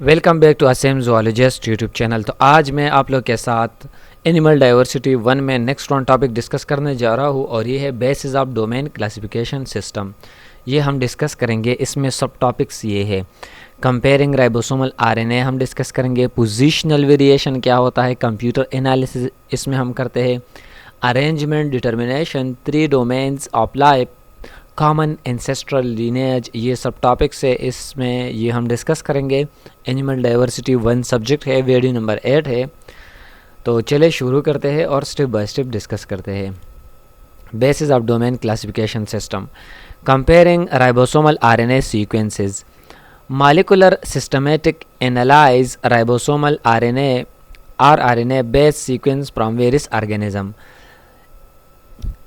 Welcome back to Assam zoologist YouTube channel. तो आज मैं आप लोग के साथ एनिमल डाइवर्सिटी 1 में नेक्स्ट वन टॉपिक डिस्कस करने जा रहा हूँ और ये है basis of domain classification system. ये हम डिस्कस करेंगे। इसमें सब टॉपिक्स ये है कंपेयरिंग राइबोसोमल आरएनए हम डिस्कस करेंगे, पोजिशनल वेरिएशन क्या होता है, कंप्यूटर एनालिसिस इसमें हम करते हैं, arrangement determination, 3 domains of life, common ancestral lineage, ये सब टॉपिक्स है इसमें ये हम डिस्कस करेंगे। एनिमल डाइवर्सिटी 1 सब्जेक्ट है, वीडियो नंबर 8 है। तो चले शुरू करते हैं और स्टेप बाय स्टेप डिस्कस करते हैं। Basis of domain classification system, comparing ribosomal RNA sequences, molecular systematic analyse ribosomal RNA और RNA base sequence from various organism.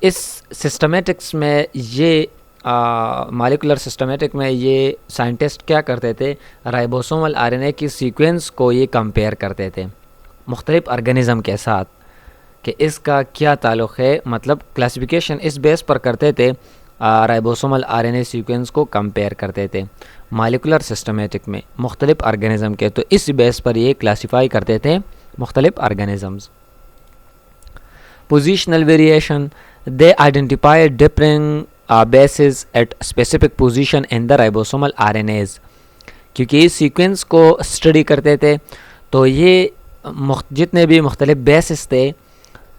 इस सिस्टमेटिक्स में ये मॉलिक्यूलर सिस्टमेटिक में ये साइंटिस्ट क्या करते थे, राइबोसोमल आरएनए की सीक्वेंस को ये कंपेयर करते थे मुख्तलिफ ऑर्गेनिज़म के साथ कि इसका क्या ताल्लुक़ है। मतलब क्लासिफिकेशन इस बेस पर करते थे, राइबोसोमल आरएनए सीक्वेंस को कंपेयर करते थे मॉलिक्यूलर सिस्टमेटिक में मुख्तलिफ ऑर्गेनिज़म के। तो इस बेस पर ये क्लासीफाई करते थे मुख्तलिफ organisms. Positional variation, they identify differing bases at specific position in the ribosomal RNAs। क्योंकि इस सीक्वेंस को स्टडी करते थे तो ये जितने भी मुख्तलिफ बेसिस थे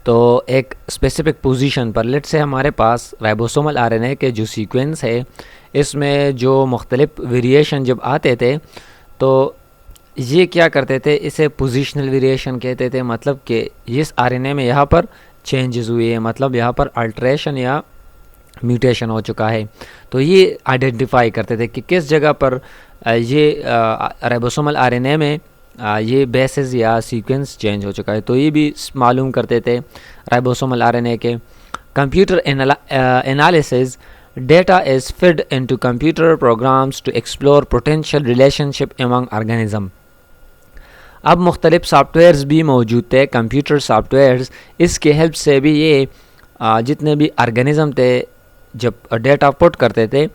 तो एक स्पेसिफिक पोजीशन पर, लेट से हमारे पास राइबोसोमल आरएनए के जो सीक्वेंस है इसमें जो मुख्तलिफ वेरिएशन जब आते थे तो ये क्या करते थे, इसे पोजिशनल वेरिएशन कहते थे। मतलब कि इस आरएनए में यहाँ पर चेंजेस हुए हैं, मतलब यहाँ पर अल्ट्रेशन या म्यूटेशन हो चुका है। तो ये आइडेंटिफाई करते थे कि किस जगह पर ये राइबोसोमल आरएनए में ये बेसिस या सीक्वेंस चेंज हो चुका है। तो ये भी मालूम करते थे राइबोसोमल आरएनए के। Computer analysis, data is fed into computer programs to explore potential relationship among organism. अब मुख्तलिफ सॉफ्टवेयर्स भी मौजूद थे, कंप्यूटर सॉफ्टवेयर्स, इसके हेल्प से भी ये जितने भी ऑर्गेनिज़म थे जब डेटा पुट करते थे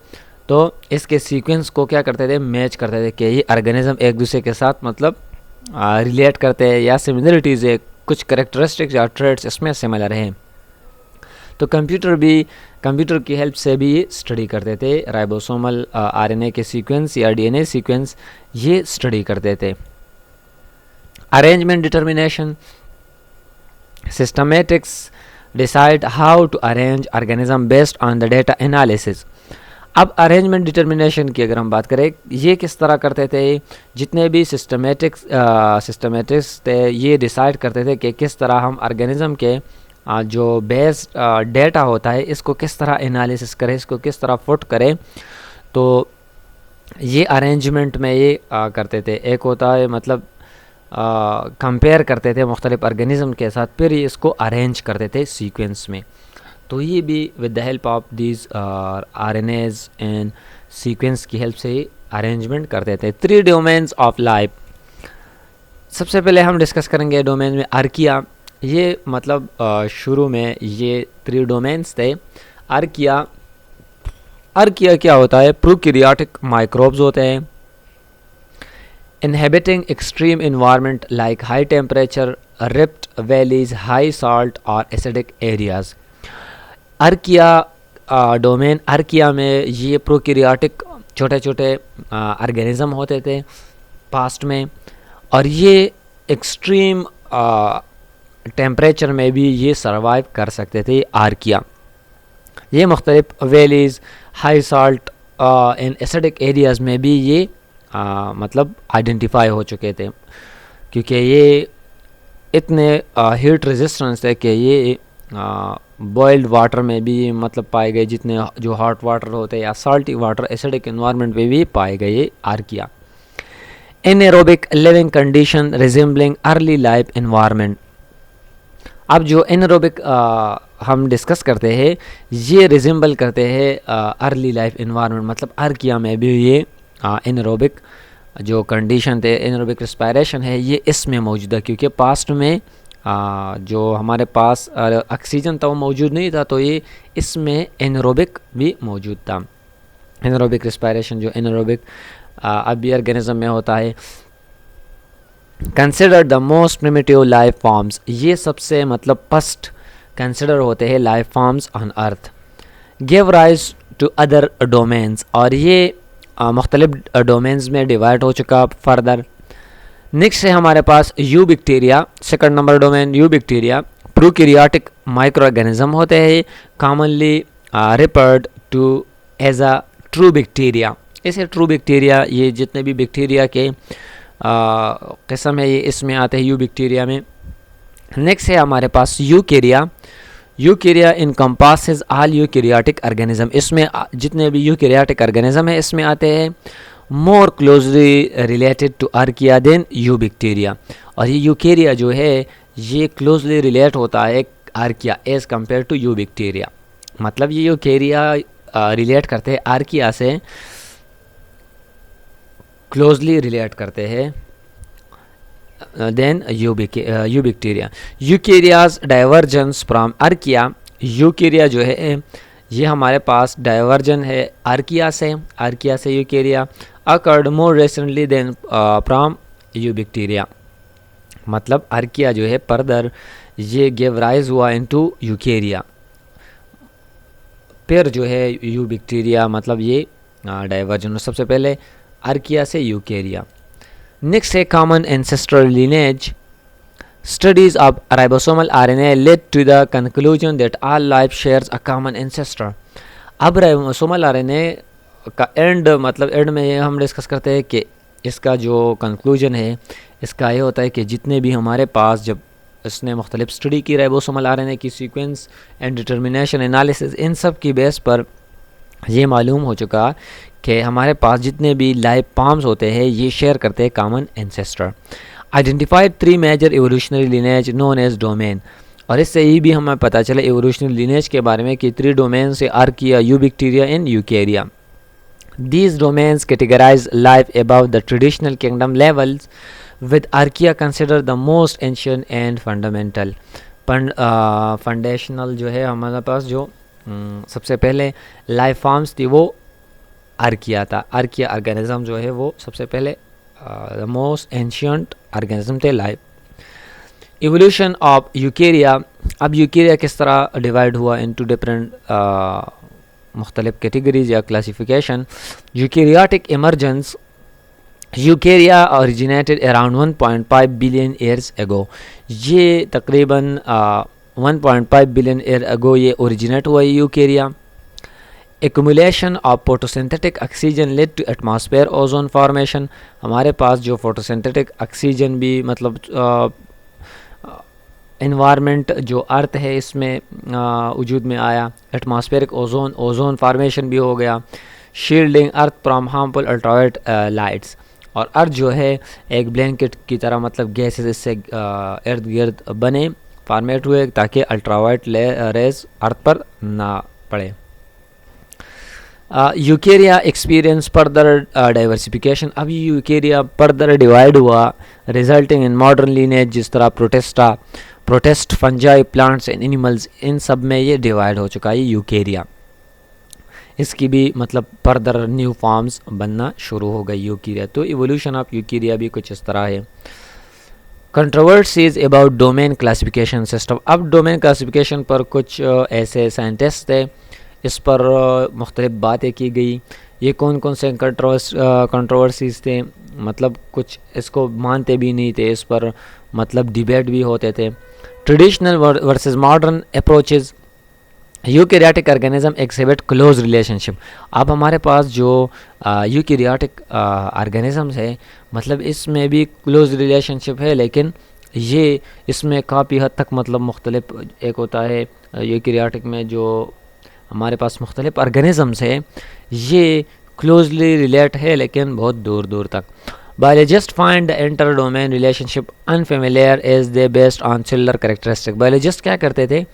तो इसके सीक्वेंस को क्या करते थे, मैच करते थे कि ये ऑर्गेनिज़म एक दूसरे के साथ मतलब रिलेट करते हैं या सिमिलरिटीज़ है, कुछ करेक्टरिस्टिक्स या ट्रेड्स इसमें सिमिलर हैं। तो कंप्यूटर की हेल्प से भी स्टडी करते थे राइबोसोमल आरएनए के सीक्वेंस या डीएनए सीक्वेंस, ये स्टडी करते थे। Arrangement determination, systematics decide how to arrange organism based on the data analysis। अब अरेंजमेंट डिटर्मिनेशन की अगर हम बात करें, ये किस तरह करते थे, जितने भी सिस्टमेटिक्स थे ये डिसाइड करते थे कि किस तरह हम ऑर्गेनिज्म के जो बेस डेटा होता है इसको किस तरह एनालिसिस करें, इसको किस तरह फुट करें। तो ये अरेंजमेंट में ये करते थे। एक होता है मतलब कंपेयर करते थे मुख्तलिफ ऑर्गेनिज़म के साथ, फिर ये इसको अरेंज करते थे सीक्वेंस में। तो ये भी with the help of these RNase and sequence की हेल्प से ही अरेंजमेंट करते थे। 3 डोमेन्स ऑफ लाइफ, सबसे पहले हम डिस्कस करेंगे डोमेन में आर्किया। ये मतलब शुरू में ये 3 डोमेन्स थे। आर्किया क्या होता है, प्रोकैरियोटिक माइक्रोब्स होते हैं inhabiting extreme environment like high temperature, rift valleys, high salt और acidic areas। Archaea domain, archaea में ये प्रोकैरियोटिक छोटे छोटे ऑर्गेनिज़म होते थे पास्ट में, और ये एक्सट्रीम टेम्परेचर में भी ये सर्वाइव कर सकते थे। आर्किया ये मुख्तलिफ valleys, high salt in acidic areas में भी ये मतलब आइडेंटिफाई हो चुके थे, क्योंकि ये इतने हीट रेजिस्टेंस थे कि ये बॉइल्ड वाटर में भी मतलब पाए गए, जितने जो हॉट वाटर होते हैं या साल्टी वाटर एसिडिक एनवायरनमेंट में भी पाए गए archaea. Anaerobic living condition resembling early life environment. अब जो एनारोबिक हम डिस्कस करते हैं ये रिजेंबल करते हैं अर्ली लाइफ एनवायरनमेंट, मतलब आर्किया में भी ये एनारोबिक जो कंडीशन थे, एनारोबिक रेस्पिरेशन है, ये इसमें मौजूद है। क्योंकि पास्ट में जो हमारे पास ऑक्सीजन था वो मौजूद नहीं था, तो ये इसमें एनारोबिक भी मौजूद था। एनारोबिक रेस्पिरेशन जो एनारोबिक अब भी ऑर्गेनिज्म में होता है। Consider the most primitive life forms, ये सबसे मतलब फर्स्ट कंसिडर होते हैं life forms on earth. Give rise to other domains, और ये मुख्तलिफ डोमेन्स में डिवाइड हो चुका फर्दर। नेक्स्ट है हमारे पास Eubacteria, second number domain Eubacteria. Prokaryotic micro organism होते हैं, commonly referred to as a true bacteria. इसे ट्रू बैक्टीरिया, ये जितने भी बैक्टीरिया के किस्म है ये इसमें आते हैं यू बैक्टीरिया में। नेक्स्ट है हमारे पास Eukarya. Eukarya encompasses all eukaryotic organism, इसमें जितने भी यूकैरियोटिक ऑर्गेनिज्म है इसमें आते हैं। More closely related to Archaea than Eubacteria, और ये यूकैरिया जो है ये क्लोजली रिलेट होता है archaea as compare to you bacteria. मतलब ये यूकैरिया रिलेट करते हैं आर्किया से, क्लोजली रिलेट करते हैं than Eubacteria. Eukarya's divergence from Archaea, Eukarya जो है ये हमारे पास डाइवर्जन है आर्किया से Eukarya occurred more recently than from you bacteria. मतलब आर्किया जो है फर्दर ये गिव राइज हुआ इनटू यूकैरिया, फिर जो है यू बैक्टीरिया मतलब ये डाइवर्जन सबसे पहले आर्किया से यूकैरिया। नेक्स्ट है common ancestral lineage. Studies of ribosomal RNA led to the conclusion that all life shares a common ancestor. अब राइबोसोमल आरएनए का एंड मतलब एंड में ये हम डिस्कस करते हैं कि इसका जो कंक्लूजन है इसका ये होता है कि जितने भी हमारे पास जब इसने मुख्तलिफ स्टडी की राइबोसोमल आरएनए की सीक्वेंस एंड डिटर्मिनेशन एनालिसिस, इन सब की बेस पर ये मालूम हो चुका कि हमारे पास जितने भी लाइफ फॉर्म्स होते हैं ये शेयर करते हैं common ancestor. Identified 3 major evolutionary lineage known as domain, और इससे ये भी हमें पता चला एवोल्यूशनरी लिनेज के बारे में कि 3 डोमेन से archaea, you bacteria and यूकैरिया। These domains categorize life above the traditional kingdom levels, with Archaea considered the most ancient and fundamental. Foundational जो है हमारे पास जो सबसे पहले लाइफ फॉर्म्स थी वो आर्किया था। आर्किया ऑर्गेनिज्म जो है वो सबसे पहले द मोस्ट एंशियंट ऑर्गेनिज्म थे लाइफ। इवोल्यूशन ऑफ यूकैरिया, अब यूकैरिया किस तरह डिवाइड हुआ इनटू डिफरेंट मुख्तलिफ कैटेगरीज या classification. Eukaryotic emergence, यूकैरिया originated around 1.5 billion years ago, ये तकरीबन 1.5 बिलियन ईयर एगो ये ओरिजिनेट हुआ eukarya. Accumulation of photosynthetic oxygen led to atmosphere ozone formation, हमारे पास जो फोटोसिंथेटिक ऑक्सीजन भी मतलब इन्वायरमेंट जो अर्थ है इसमें वजूद में आया। एटमॉस्फेरिक ओजोन फार्मेशन भी हो गया। Shielding earth from harmful ultraviolet lights, और अर्थ जो है एक ब्लैंकेट की तरह मतलब गैसेस इससे इर्द गिर्द बने फॉर्मेट हुए ताकि अल्ट्रावायलेट रेज अर्थ पर ना पड़े। यूकैरिया एक्सपीरियंस फर्दर डाइवर्सिफिकेशन, अभी यूकैरिया फर्दर डिवाइड हुआ रिजल्टिंग इन मॉडर्न लीनेज, जिस तरह protist fungi plants and animals, इन सब में ये डिवाइड हो चुका है यूकैरिया। इसकी भी मतलब फर्दर न्यू फॉर्म्स बनना शुरू हो गई यूकैरिया। तो इवोल्यूशन ऑफ यूकैरिया भी कुछ इस तरह है। Controversies about domain classification system, अब डोमेन क्लासिफिकेशन पर कुछ ऐसे साइंटिस्ट थे, इस पर मुख्तलिफ बातें की गई। ये कौन कौन से कंट्रोवर्सीज थे, मतलब कुछ इसको मानते भी नहीं थे, इस पर मतलब डिबेट भी होते थे। Traditional versus modern approaches, eukaryotic organism exhibit close relationship, अब हमारे पास जो यूकैरियोटिक ऑर्गेनिजम्स है मतलब इसमें भी क्लोज रिलेशनशिप है, लेकिन ये इसमें काफ़ी हद तक मतलब मुख्तलिफ, एक होता है यूकैरियोटिक में जो हमारे पास मुख्तलिफ ऑर्गेनिजम्स है ये क्लोजली रिलेट है लेकिन बहुत दूर दूर तक। Biologist find the inter domain relationship unfamiliar as they based on cellular characteristic, biologist क्या करते थे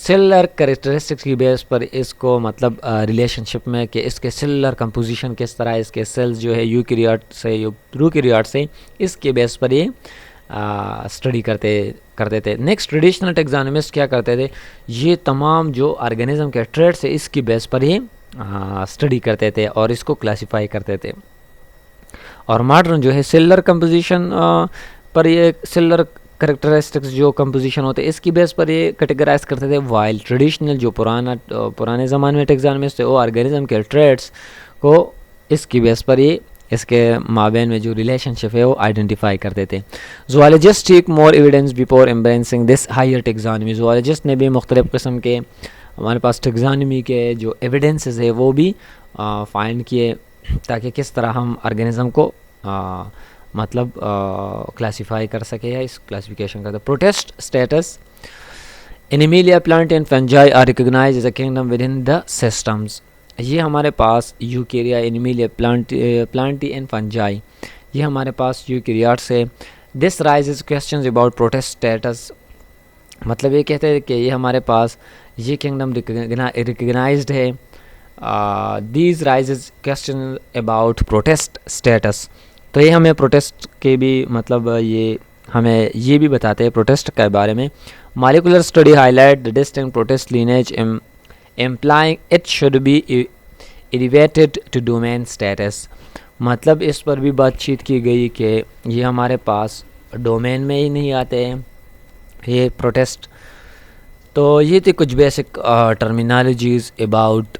सेलुलर कैरेक्टरिस्टिक्स की बेस पर इसको मतलब रिलेशनशिप में कि इसके सेलुलर कंपोजिशन किस तरह, इसके सेल्स जो है यूकैरियोट से प्रोकैरियोट से, इसके बेस पर ये स्टडी करते थे। नेक्स्ट ट्रेडिशनल टेक्सोनोमिस्ट क्या करते थे, ये तमाम जो ऑर्गेनिज्म के ट्रेड्स है इसकी बेस पर ये स्टडी करते थे और इसको क्लासिफाई करते थे। और मॉडर्न जो है सेलुलर कंपोजिशन पर ये सिमिलर करेक्टरिस्टिक्स जो कंपोजिशन होते हैं इसकी बेस पर ये कैटेगराइज करते थे। वाइल ट्रेडिशनल जो पुराने ज़माने में टेक्सोनॉमिस्ट थे वो ऑर्गेनिज्म के ट्रेड्स को इसकी बेस पर ये इसके माबेन में जो रिलेशनशिप है वो आइडेंटिफाई करते थे। Zoologist take more evidence before embracing this higher taxonomy. Zoologist ने भी मुख्तलिफ़ किस्म के हमारे पास टेक्सोनॉमी के जो एविडेंसेस है वो भी फाइंड किए ताकि किस तरह हम ऑर्गेनिज्म को मतलब क्लासीफाई कर सके या इस क्लासिफिकेशन का। Protist status Animalia plant and fungi are recognized as a kingdom within the systems. ये हमारे पास Eukarya Animalia Plantae and fungi ये हमारे पास यूकेरियाट्स है। This raises questions about protist status, मतलब ये कहते हैं कि ये हमारे पास ये किंगडम रिकग्नाइज्ड है। These raises question about protist status, तो ये हमें प्रोटेस्ट के भी मतलब ये हमें ये भी बताते हैं प्रोटेस्ट के बारे में। Molecular study highlight the distinct protest lineage implying it should be elevated to domain status, मतलब इस पर भी बातचीत की गई कि ये हमारे पास डोमेन में ही नहीं आते हैं ये प्रोटेस्ट। तो ये थी कुछ basic terminologies about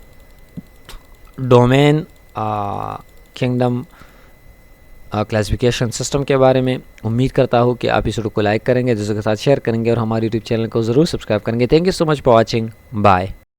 domain kingdom classification system के बारे में। उम्मीद करता हूँ कि आप इस वीडियो को लाइक करेंगे, दूसरों के साथ शेयर करेंगे और हमारे यूट्यूब चैनल को ज़रूर सब्सक्राइब करेंगे। Thank you so much for watching, bye.